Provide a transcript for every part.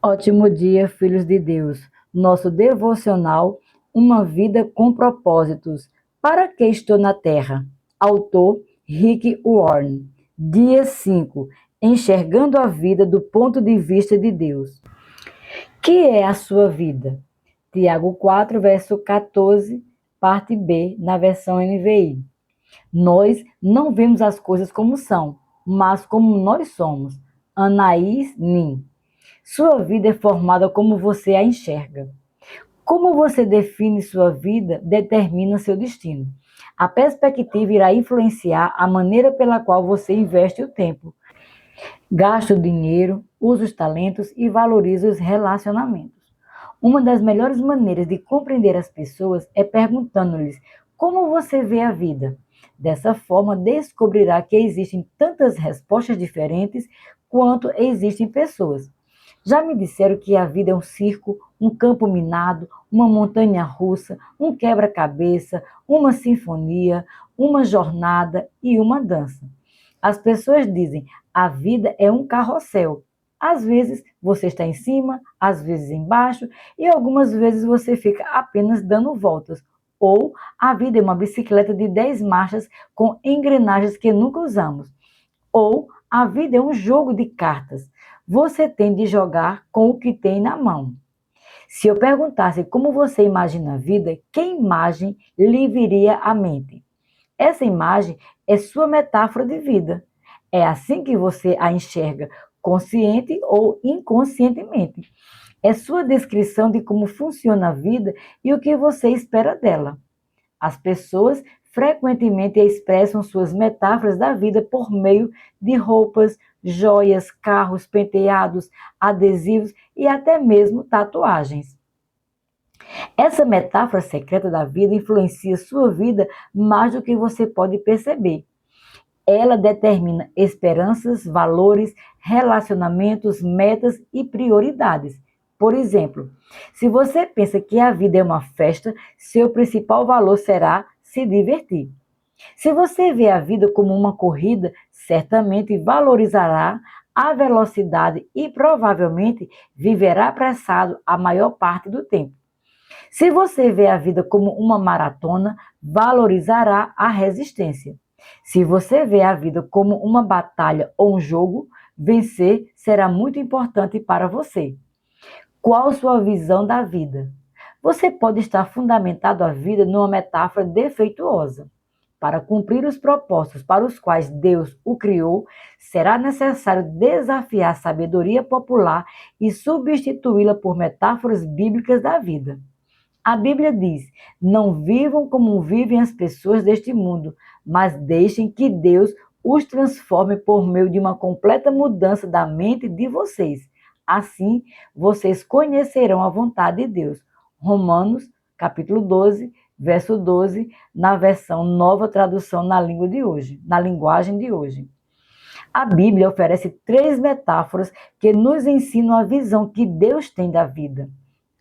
Ótimo dia, filhos de Deus. Nosso devocional, Uma Vida com Propósitos. Para que estou na Terra? Autor Rick Warren. Dia 5. Enxergando a vida do ponto de vista de Deus. Que é a sua vida? Tiago 4, verso 14, parte B, na versão NVI. Nós não vemos as coisas como são, mas como nós somos. Anaís Nin. Sua vida é formada como você a enxerga. Como você define sua vida determina seu destino. A perspectiva irá influenciar a maneira pela qual você investe o tempo, gasta o dinheiro, usa os talentos e valoriza os relacionamentos. Uma das melhores maneiras de compreender as pessoas é perguntando-lhes como você vê a vida. Dessa forma, descobrirá que existem tantas respostas diferentes quanto existem pessoas. Já me disseram que a vida é um circo, um campo minado, uma montanha russa, um quebra-cabeça, uma sinfonia, uma jornada e uma dança. As pessoas dizem: a vida é um carrossel. Às vezes você está em cima, às vezes embaixo, e algumas vezes você fica apenas dando voltas. Ou a vida é uma bicicleta de 10 marchas com engrenagens que nunca usamos. Ou a vida é um jogo de cartas. Você tem de jogar com o que tem na mão. Se eu perguntasse como você imagina a vida, que imagem lhe viria à mente? Essa imagem é sua metáfora de vida. É assim que você a enxerga, consciente ou inconscientemente. É sua descrição de como funciona a vida e o que você espera dela. As pessoas frequentemente expressam suas metáforas da vida por meio de roupas, joias, carros, penteados, adesivos e até mesmo tatuagens. Essa metáfora secreta da vida influencia sua vida mais do que você pode perceber. Ela determina esperanças, valores, relacionamentos, metas e prioridades. Por exemplo, se você pensa que a vida é uma festa, seu principal valor será se divertir. Se você vê a vida como uma corrida, certamente valorizará a velocidade e provavelmente viverá apressado a maior parte do tempo. Se você vê a vida como uma maratona, valorizará a resistência. Se você vê a vida como uma batalha ou um jogo, vencer será muito importante para você. Qual sua visão da vida? Você pode estar fundamentado a vida numa metáfora defeituosa. Para cumprir os propósitos para os quais Deus o criou, será necessário desafiar a sabedoria popular e substituí-la por metáforas bíblicas da vida. A Bíblia diz: não vivam como vivem as pessoas deste mundo, mas deixem que Deus os transforme por meio de uma completa mudança da mente de vocês. Assim, vocês conhecerão a vontade de Deus. Romanos, capítulo 12, verso 12, na versão Nova Tradução na língua de hoje, na linguagem de hoje. A Bíblia oferece 3 metáforas que nos ensinam a visão que Deus tem da vida.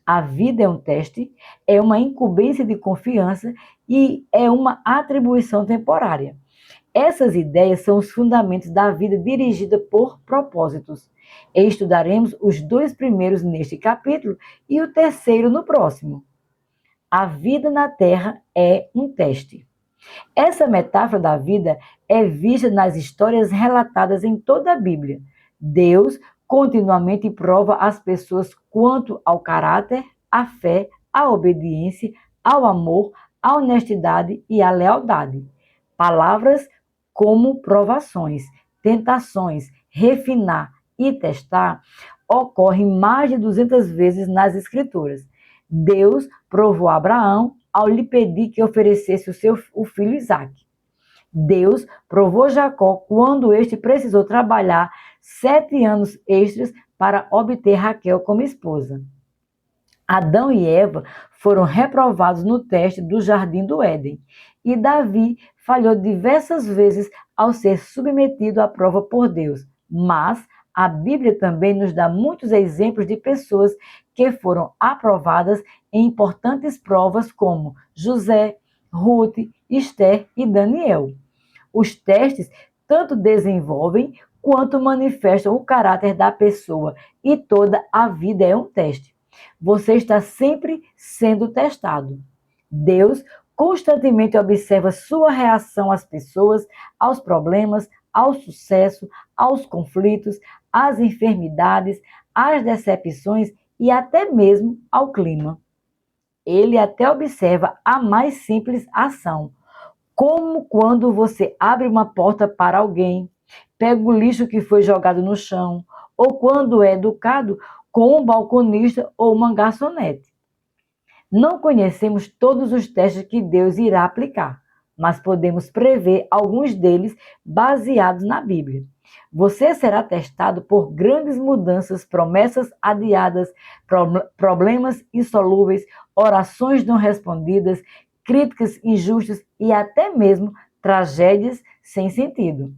A vida é um teste, é uma incumbência de confiança e é uma atribuição temporária. Essas ideias são os fundamentos da vida dirigida por propósitos. Estudaremos os 2 primeiros neste capítulo e o terceiro no próximo. A vida na Terra é um teste. Essa metáfora da vida é vista nas histórias relatadas em toda a Bíblia. Deus continuamente prova as pessoas quanto ao caráter, à fé, à obediência, ao amor, à honestidade e à lealdade. Palavras como provações, tentações, refinar e testar ocorrem mais de 200 vezes nas Escrituras. Deus provou Abraão ao lhe pedir que oferecesse o filho Isaque. Deus provou Jacó quando este precisou trabalhar 7 anos extras para obter Raquel como esposa. Adão e Eva foram reprovados no teste do Jardim do Éden, e Davi falhou diversas vezes ao ser submetido à prova por Deus. Mas a Bíblia também nos dá muitos exemplos de pessoas que foram aprovadas em importantes provas como José, Ruth, Esther e Daniel. Os testes tanto desenvolvem quanto manifestam o caráter da pessoa, e toda a vida é um teste. Você está sempre sendo testado. Deus constantemente observa sua reação às pessoas, aos problemas, ao sucesso, aos conflitos, às enfermidades, às decepções e até mesmo ao clima. Ele até observa a mais simples ação, como quando você abre uma porta para alguém, pega o lixo que foi jogado no chão, ou quando é educado com um balconista ou uma garçonete. Não conhecemos todos os testes que Deus irá aplicar, mas podemos prever alguns deles baseados na Bíblia. Você será testado por grandes mudanças, promessas adiadas, problemas insolúveis, orações não respondidas, críticas injustas e até mesmo tragédias sem sentido.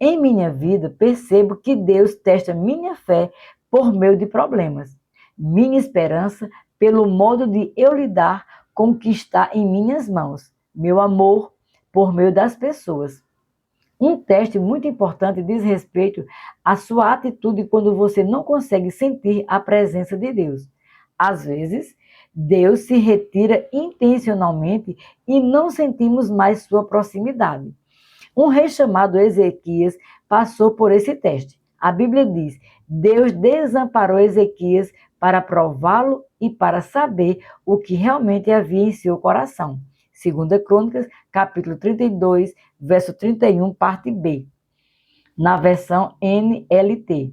Em minha vida, percebo que Deus testa minha fé por meio de problemas, minha esperança pelo modo de eu lidar com o que está em minhas mãos, meu amor por meio das pessoas. Um teste muito importante diz respeito à sua atitude quando você não consegue sentir a presença de Deus. Às vezes, Deus se retira intencionalmente e não sentimos mais sua proximidade. Um rei chamado Ezequias passou por esse teste. A Bíblia diz: Deus desamparou Ezequias para prová-lo e para saber o que realmente havia em seu coração. 2 Crônicas, capítulo 32, verso 31, parte B, na versão NLT.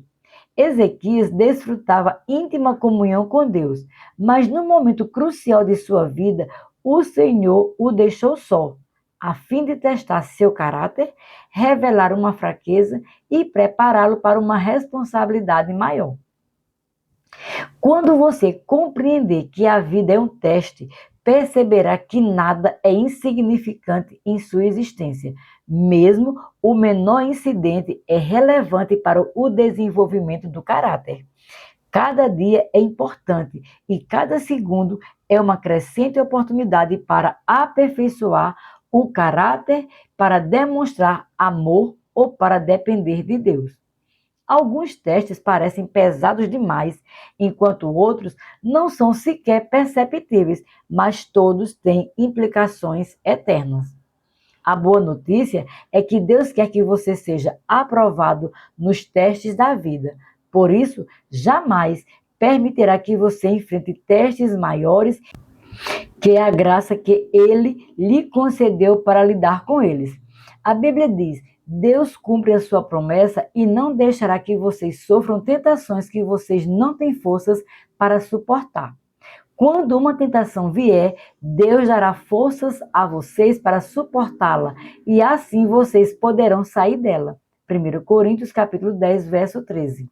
Ezequias desfrutava íntima comunhão com Deus, mas no momento crucial de sua vida, o Senhor o deixou só, a fim de testar seu caráter, revelar uma fraqueza e prepará-lo para uma responsabilidade maior. Quando você compreender que a vida é um teste, perceberá que nada é insignificante em sua existência. Mesmo o menor incidente é relevante para o desenvolvimento do caráter. Cada dia é importante e cada segundo é uma crescente oportunidade para aperfeiçoar o caráter, para demonstrar amor ou para depender de Deus. Alguns testes parecem pesados demais, enquanto outros não são sequer perceptíveis, mas todos têm implicações eternas. A boa notícia é que Deus quer que você seja aprovado nos testes da vida. Por isso, jamais permitirá que você enfrente testes maiores que a graça que Ele lhe concedeu para lidar com eles. A Bíblia diz: Deus cumpre a sua promessa e não deixará que vocês sofram tentações que vocês não têm forças para suportar. Quando uma tentação vier, Deus dará forças a vocês para suportá-la, e assim vocês poderão sair dela. 1 Coríntios capítulo 10, verso 13.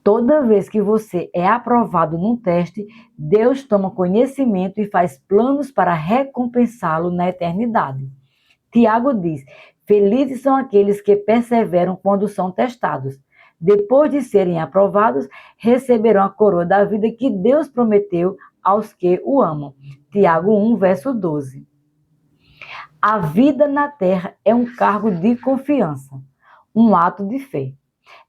Toda vez que você é aprovado num teste, Deus toma conhecimento e faz planos para recompensá-lo na eternidade. Tiago diz: felizes são aqueles que perseveram quando são testados. Depois de serem aprovados, receberão a coroa da vida que Deus prometeu aos que o amam. Tiago 1, verso 12. A vida na terra é um cargo de confiança, um ato de fé.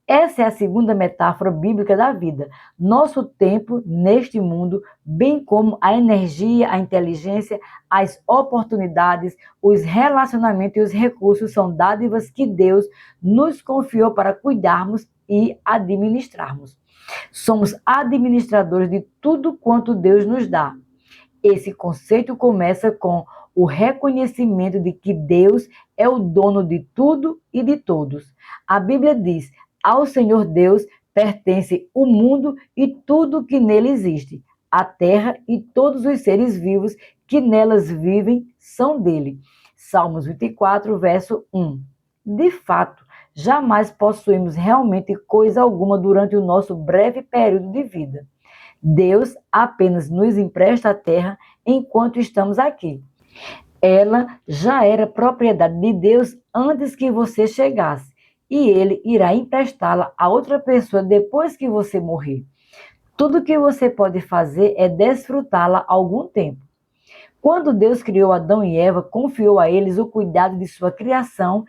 Essa é a segunda metáfora bíblica da vida. Nosso tempo neste mundo, bem como a energia, a inteligência, as oportunidades, os relacionamentos e os recursos são dádivas que Deus nos confiou para cuidarmos e administrarmos. Somos administradores de tudo quanto Deus nos dá. Esse conceito começa com o reconhecimento de que Deus é o dono de tudo e de todos. A Bíblia diz: ao Senhor Deus pertence o mundo e tudo que nele existe. A terra e todos os seres vivos que nelas vivem são dele. Salmos 24, verso 1. De fato, jamais possuímos realmente coisa alguma durante o nosso breve período de vida. Deus apenas nos empresta a terra enquanto estamos aqui. Ela já era propriedade de Deus antes que você chegasse, e Ele irá emprestá-la a outra pessoa depois que você morrer. Tudo que você pode fazer é desfrutá-la algum tempo. Quando Deus criou Adão e Eva, confiou a eles o cuidado de sua criação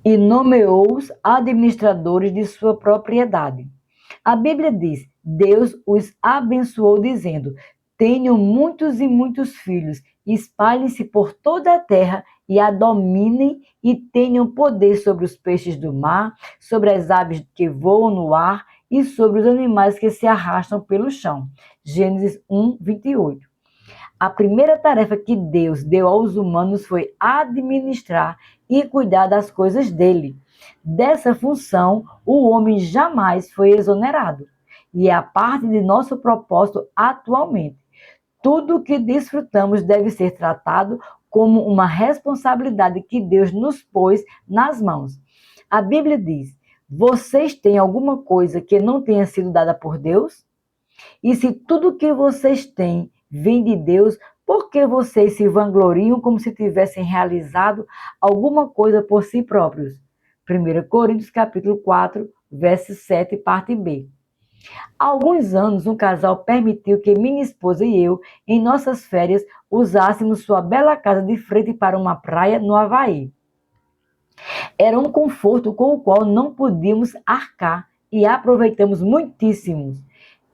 e nomeou-os administradores de sua propriedade. A Bíblia diz: Deus os abençoou, dizendo: tenham muitos e muitos filhos, espalhem-se por toda a terra e a dominem e tenham poder sobre os peixes do mar, sobre as aves que voam no ar e sobre os animais que se arrastam pelo chão. Gênesis 1, 28. A primeira tarefa que Deus deu aos humanos foi administrar e cuidar das coisas dele. Dessa função, o homem jamais foi exonerado. E é a parte de nosso propósito atualmente. Tudo o que desfrutamos deve ser tratado como uma responsabilidade que Deus nos pôs nas mãos. A Bíblia diz: vocês têm alguma coisa que não tenha sido dada por Deus? E se tudo o que vocês têm vem de Deus, por que vocês se vangloriam como se tivessem realizado alguma coisa por si próprios? 1 Coríntios capítulo 4, verso 7, parte B. Há alguns anos, um casal permitiu que minha esposa e eu, em nossas férias, usássemos sua bela casa de frente para uma praia no Havaí. Era um conforto com o qual não podíamos arcar e aproveitamos muitíssimo.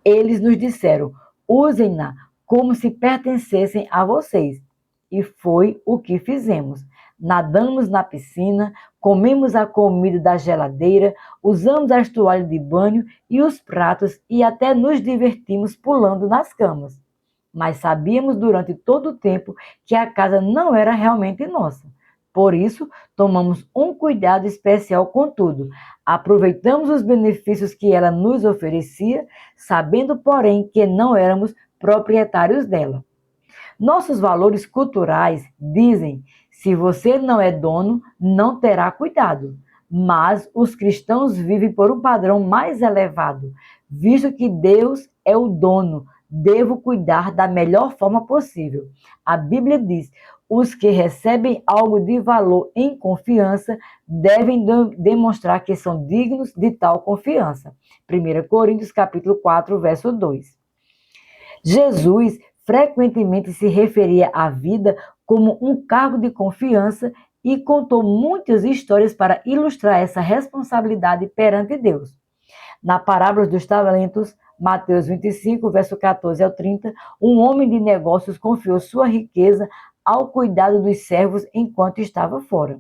Eles nos disseram: usem-na como se pertencessem a vocês. E foi o que fizemos. Nadamos na piscina, comemos a comida da geladeira, usamos as toalhas de banho e os pratos e até nos divertimos pulando nas camas. Mas sabíamos durante todo o tempo que a casa não era realmente nossa. Por isso, tomamos um cuidado especial com tudo. Aproveitamos os benefícios que ela nos oferecia, sabendo, porém, que não éramos proprietários dela. Nossos valores culturais dizem: se você não é dono, não terá cuidado. Mas os cristãos vivem por um padrão mais elevado. Visto que Deus é o dono, devo cuidar da melhor forma possível. A Bíblia diz: os que recebem algo de valor em confiança devem demonstrar que são dignos de tal confiança. 1 Coríntios capítulo 4, verso 2. Jesus frequentemente se referia à vida como um cargo de confiança e contou muitas histórias para ilustrar essa responsabilidade perante Deus. Na parábola dos talentos, Mateus 25, verso 14 ao 30, um homem de negócios confiou sua riqueza ao cuidado dos servos enquanto estava fora.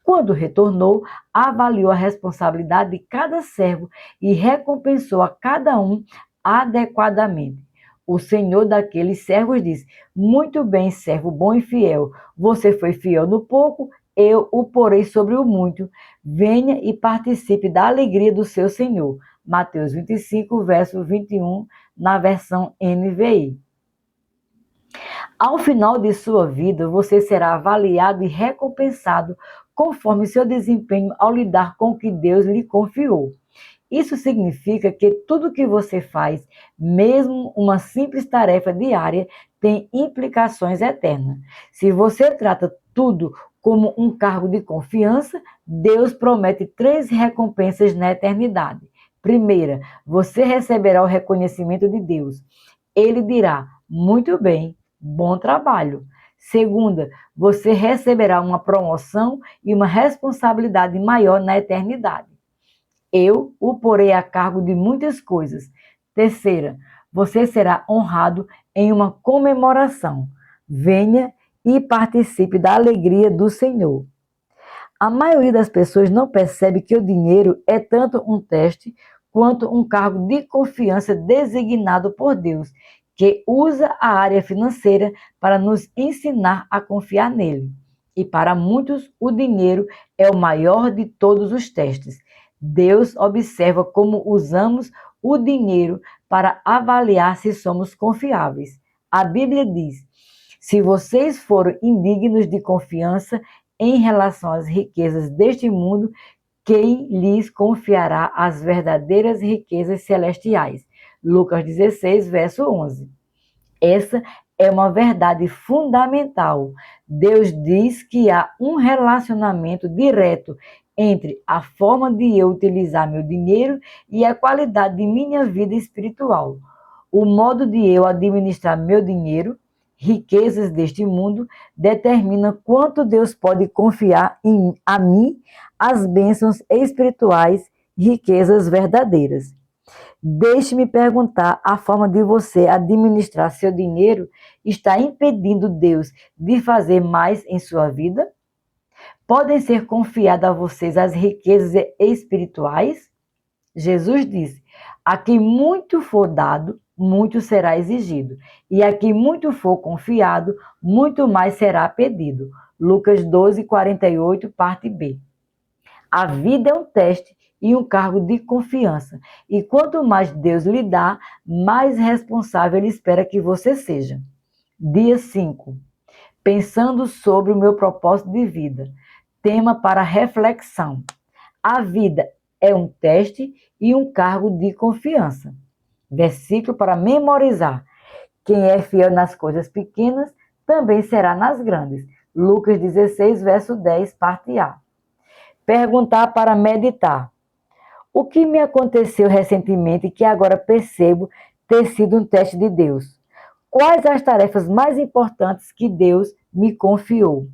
Quando retornou, avaliou a responsabilidade de cada servo e recompensou a cada um adequadamente. O senhor daqueles servos disse: muito bem, servo bom e fiel, você foi fiel no pouco, eu o porei sobre o muito. Venha e participe da alegria do seu senhor. Mateus 25, verso 21, na versão NVI. Ao final de sua vida, você será avaliado e recompensado conforme seu desempenho ao lidar com o que Deus lhe confiou. Isso significa que tudo que você faz, mesmo uma simples tarefa diária, tem implicações eternas. Se você trata tudo como um cargo de confiança, Deus promete 3 recompensas na eternidade. Primeira, você receberá o reconhecimento de Deus. Ele dirá: muito bem, bom trabalho. Segunda, você receberá uma promoção e uma responsabilidade maior na eternidade. Eu o porei a cargo de muitas coisas. Terceira, você será honrado em uma comemoração. Venha e participe da alegria do Senhor. A maioria das pessoas não percebe que o dinheiro é tanto um teste quanto um cargo de confiança designado por Deus, que usa a área financeira para nos ensinar a confiar nele. E para muitos, o dinheiro é o maior de todos os testes. Deus observa como usamos o dinheiro para avaliar se somos confiáveis. A Bíblia diz: se vocês foram indignos de confiança em relação às riquezas deste mundo, quem lhes confiará as verdadeiras riquezas celestiais? Lucas 16, verso 11. Essa é uma verdade fundamental. Deus diz que há um relacionamento direto entre a forma de eu utilizar meu dinheiro e a qualidade de minha vida espiritual. O modo de eu administrar meu dinheiro, riquezas deste mundo, determina quanto Deus pode confiar a mim as bênçãos espirituais e riquezas verdadeiras. Deixe-me perguntar, a forma de você administrar seu dinheiro está impedindo Deus de fazer mais em sua vida? Podem ser confiadas a vocês as riquezas espirituais? Jesus disse: a quem muito for dado, muito será exigido, e a quem muito for confiado, muito mais será pedido. Lucas 12:48, parte B. A vida é um teste e um cargo de confiança, e quanto mais Deus lhe dá, mais responsável Ele espera que você seja. Dia 5. Pensando sobre o meu propósito de vida. Tema para reflexão. A vida é um teste e um cargo de confiança. Versículo para memorizar. Quem é fiel nas coisas pequenas, também será nas grandes. Lucas 16, verso 10, parte A. Perguntar para meditar. O que me aconteceu recentemente que agora percebo ter sido um teste de Deus? Quais as tarefas mais importantes que Deus me confiou?